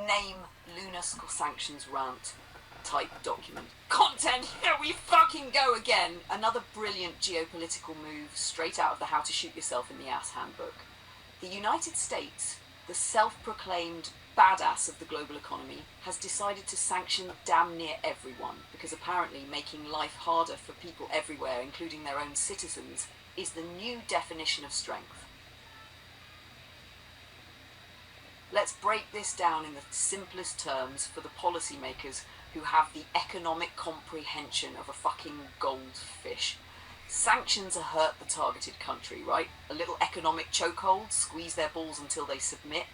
name Lunar School Sanctions rant type document. Content, here we fucking go again! Another brilliant geopolitical move straight out of the How to Shoot Yourself in the Ass handbook. The United States, the self-proclaimed badass of the global economy, has decided to sanction damn near everyone because apparently making life harder for people everywhere, including their own citizens, is the new definition of strength. Let's break this down in the simplest terms for the policymakers who have the economic comprehension of a fucking goldfish. Sanctions hurt the targeted country, right? A little economic chokehold, squeeze their balls until they submit.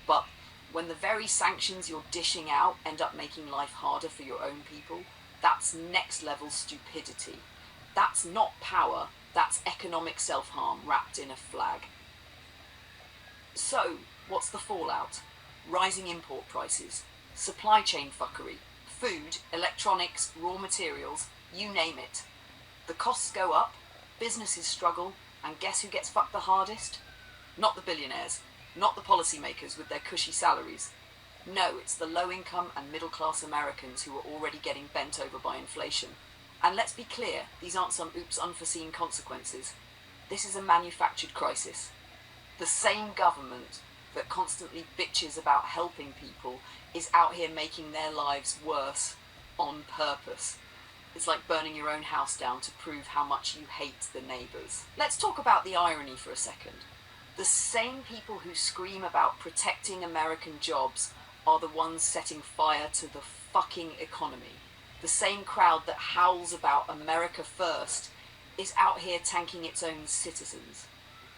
But when the very sanctions you're dishing out end up making life harder for your own people, that's next level stupidity. That's not power, that's economic self-harm wrapped in a flag. So, what's the fallout? Rising import prices, supply chain fuckery, food, electronics, raw materials, you name it. The costs go up, businesses struggle, and guess who gets fucked the hardest? Not the billionaires, not the policymakers with their cushy salaries. No, it's the low-income and middle-class Americans who are already getting bent over by inflation. And let's be clear, these aren't some oops unforeseen consequences. This is a manufactured crisis. The same government that constantly bitches about helping people is out here making their lives worse on purpose. It's like burning your own house down to prove how much you hate the neighbours. Let's talk about the irony for a second. The same people who scream about protecting American jobs are the ones setting fire to the fucking economy. The same crowd that howls about America first is out here tanking its own citizens'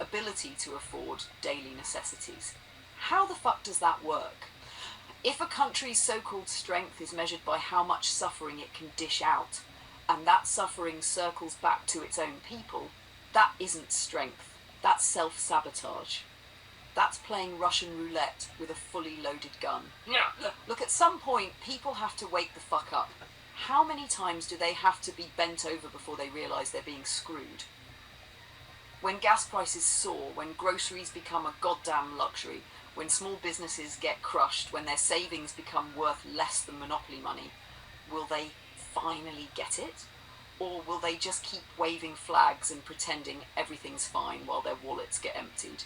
ability to afford daily necessities. How the fuck does that work? If a country's so-called strength is measured by how much suffering it can dish out, and that suffering circles back to its own people, that isn't strength, that's self-sabotage. That's playing Russian roulette with a fully loaded gun. Look, at some point, people have to wake the fuck up. How many times do they have to be bent over before they realise they're being screwed? When gas prices soar, when groceries become a goddamn luxury, when small businesses get crushed, when their savings become worth less than monopoly money, will they finally get it? Or will they just keep waving flags and pretending everything's fine while their wallets get emptied?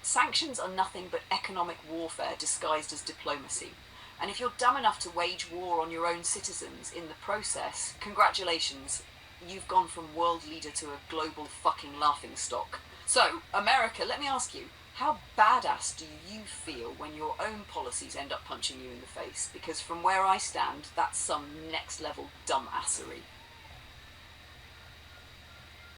Sanctions are nothing but economic warfare disguised as diplomacy. And if you're dumb enough to wage war on your own citizens in the process, congratulations, you've gone from world leader to a global fucking laughingstock. So, America, let me ask you, how badass do you feel when your own policies end up punching you in the face? Because from where I stand, that's some next level dumbassery.